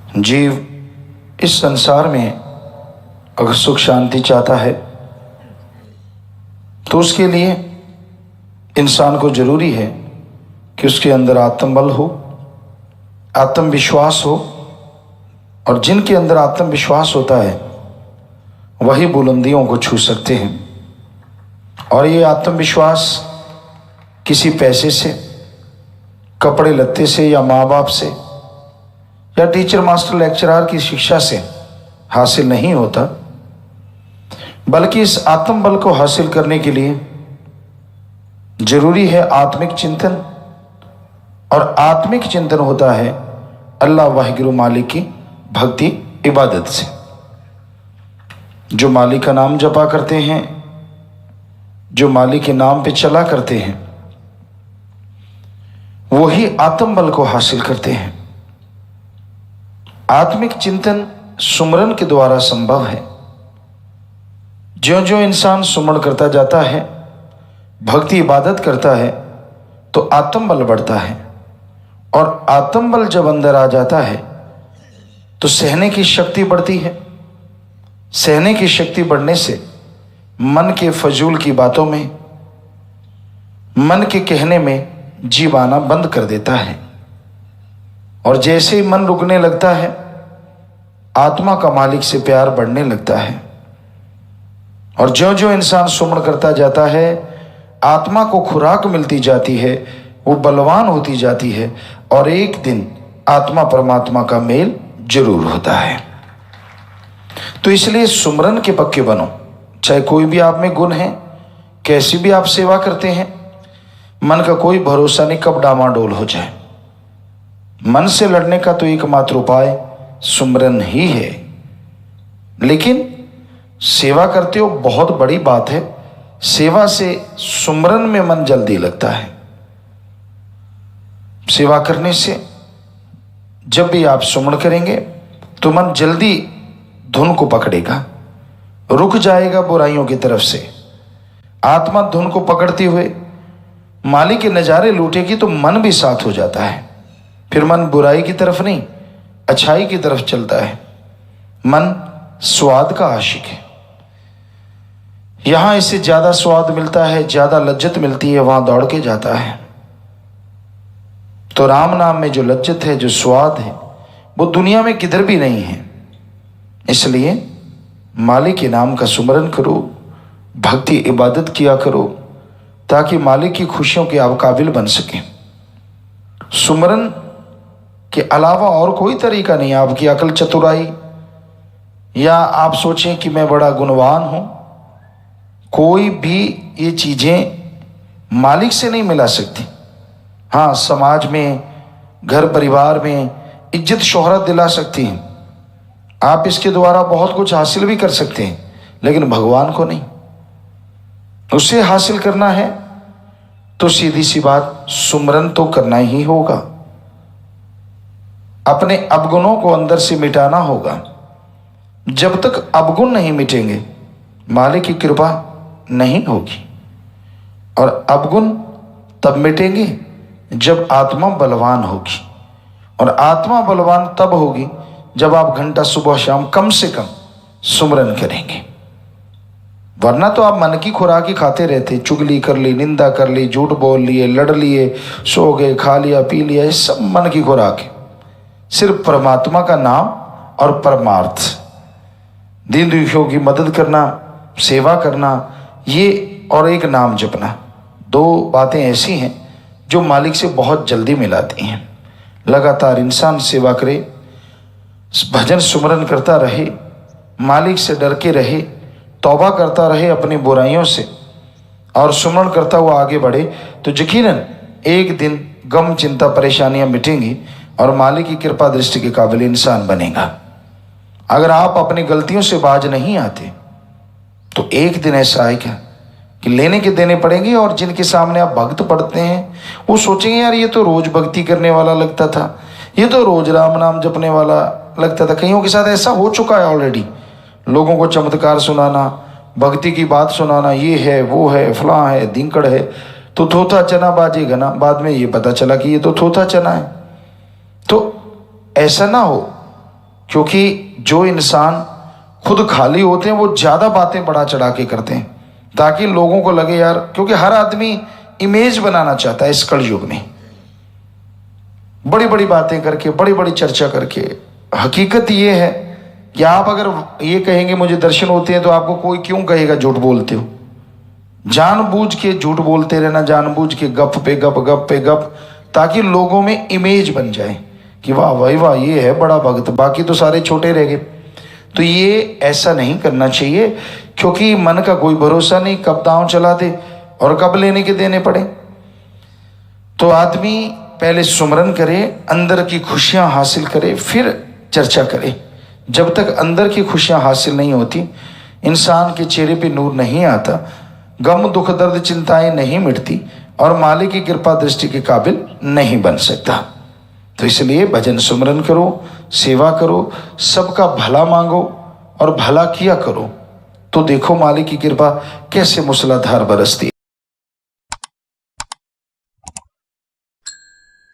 जीव इस संसार में अगर सुख शांति चाहता है तो उसके लिए इंसान को जरूरी है कि उसके अंदर आत्मबल हो, आत्मविश्वास हो। और जिनके अंदर आत्मविश्वास होता है वही बुलंदियों को छू सकते हैं। और ये आत्मविश्वास किसी पैसे से, कपड़े लत्ते से, या माँ बाप से, या टीचर मास्टर लेक्चरर की शिक्षा से हासिल नहीं होता, बल्कि इस आत्मबल को हासिल करने के लिए जरूरी है आत्मिक चिंतन। और आत्मिक चिंतन होता है अल्लाह वाहिगुरु मालिक की भक्ति इबादत से। जो मालिक का नाम जपा करते हैं, जो मालिक के नाम पे चला करते हैं, वही आत्मबल को हासिल करते हैं। आत्मिक चिंतन सुमरन के द्वारा संभव है। ज्यों ज्यों इंसान सुमरण करता जाता है, भक्ति इबादत करता है, तो आत्मबल बढ़ता है। और आत्मबल जब अंदर आ जाता है तो सहने की शक्ति बढ़ती है। सहने की शक्ति बढ़ने से मन के फजूल की बातों में, मन के कहने में जीव आना बंद कर देता है। और जैसे ही मन रुकने लगता है, आत्मा का मालिक से प्यार बढ़ने लगता है। और ज्यों ज्यों इंसान सुमरण करता जाता है, आत्मा को खुराक मिलती जाती है, वो बलवान होती जाती है। और एक दिन आत्मा परमात्मा का मेल जरूर होता है। तो इसलिए सुमरन के पक्के बनो। चाहे कोई भी आप में गुण है, कैसी भी आप सेवा करते हैं, मन का कोई भरोसा नहीं कब डामाडोल हो जाए। मन से लड़ने का तो एकमात्र उपाय सुमरन ही है। लेकिन सेवा करते हो बहुत बड़ी बात है, सेवा से सुमरन में मन जल्दी लगता है। सेवा करने से जब भी आप सुमरण करेंगे तो मन जल्दी धुन को पकड़ेगा, रुक जाएगा बुराइयों की तरफ से। आत्मा धुन को पकड़ते हुए मालिक के नज़ारे लूटेगी तो मन भी साथ हो जाता है। फिर मन बुराई की तरफ नहीं, अच्छाई की तरफ चलता है। मन स्वाद का आशिक है। यहां इससे ज्यादा स्वाद मिलता है, ज्यादा लज्जत मिलती है, वहां दौड़ के जाता है। तो राम नाम में जो लज्जत है, जो स्वाद है, वो दुनिया में किधर भी नहीं है। इसलिए मालिक के नाम का सुमरन करो, भक्ति इबादत किया करो, ताकि मालिक की खुशियों के आप काबिल बन सकें। सुमरन के अलावा और कोई तरीका नहीं। आपकी अकल चतुराई, या आप सोचें कि मैं बड़ा गुणवान हूं, कोई भी ये चीजें मालिक से नहीं मिला सकती। हाँ, समाज में, घर परिवार में इज्जत शोहरत दिला सकती हैं, आप इसके द्वारा बहुत कुछ हासिल भी कर सकते हैं, लेकिन भगवान को नहीं। उसे हासिल करना है तो सीधी सी बात, सुमरन तो करना ही होगा। अपने अवगुणों को अंदर से मिटाना होगा। जब तक अवगुण नहीं मिटेंगे, मालिक की कृपा नहीं होगी। और अवगुण तब मिटेंगे जब आत्मा बलवान होगी। और आत्मा बलवान तब होगी जब आप घंटा सुबह शाम कम से कम सुमरन करेंगे। वरना तो आप मन की खुराक ही खाते रहते, चुगली कर ली, निंदा कर ली, झूठ बोल लिए, लड़ लिए, सो गए, खा लिया, पी लिया, ये सब मन की खुराक है। सिर्फ परमात्मा का नाम और परमार्थ, दीन दुखियों की मदद करना, सेवा करना, ये और एक नाम जपना, दो बातें ऐसी हैं जो मालिक से बहुत जल्दी मिलाती हैं। लगातार इंसान सेवा करे, भजन सुमरन करता रहे, मालिक से डर के रहे, तौबा करता रहे अपनी बुराइयों से, और सुमरन करता हुआ आगे बढ़े, तो यकीनन एक दिन गम, चिंता, परेशानियां मिटेंगी और मालिक की कृपा दृष्टि के काबिल इंसान बनेगा। अगर आप अपनी गलतियों से बाज नहीं आते तो एक दिन ऐसा आएगा कि लेने के देने पड़ेंगे। और जिनके सामने आप भक्त पढ़ते हैं वो सोचेंगे, यार ये तो रोज भक्ति करने वाला लगता था, ये तो रोज राम नाम जपने वाला लगता था। कईयों के साथ ऐसा हो चुका है ऑलरेडी। लोगों को चमत्कार सुनाना, भक्ति की बात सुनाना, ये है, वो है, फलां है, धिंकड़ है, तो थोथा चना बाजेगा ना। बाद में ये पता चला कि ये तो थोथा चना है। तो ऐसा ना हो क्योंकि जो इंसान खुद खाली होते हैं वो ज़्यादा बातें बढ़ा चढ़ा के करते हैं ताकि लोगों को लगे यार, क्योंकि हर आदमी इमेज बनाना चाहता है इस कलयुग में, बड़ी बड़ी बातें करके, बड़ी बड़ी चर्चा करके। हकीकत ये है कि आप अगर ये कहेंगे मुझे दर्शन होते हैं तो आपको कोई क्यों कहेगा झूठ बोलते हो। जानबूझ के झूठ बोलते रहना, जानबूझ के गप पे गप, ताकि लोगों में इमेज बन जाए कि वाह भाई वाह ये है बड़ा भक्त, बाकी तो सारे छोटे रह गए। तो ये ऐसा नहीं करना चाहिए, क्योंकि मन का कोई भरोसा नहीं, कब दांव चला दे और कब लेने के देने पड़े। तो आदमी पहले सुमरन करे, अंदर की खुशियां हासिल करे, फिर चर्चा करे। जब तक अंदर की खुशियां हासिल नहीं होती, इंसान के चेहरे पे नूर नहीं आता, गम दुख दर्द चिंताएं नहीं मिटती और मालिक की कृपा दृष्टि के काबिल नहीं बन सकता। तो इसलिए भजन सुमरन करो, सेवा करो, सबका भला मांगो और भला किया करो, तो देखो मालिक की कृपा कैसे मूसलाधार बरसती।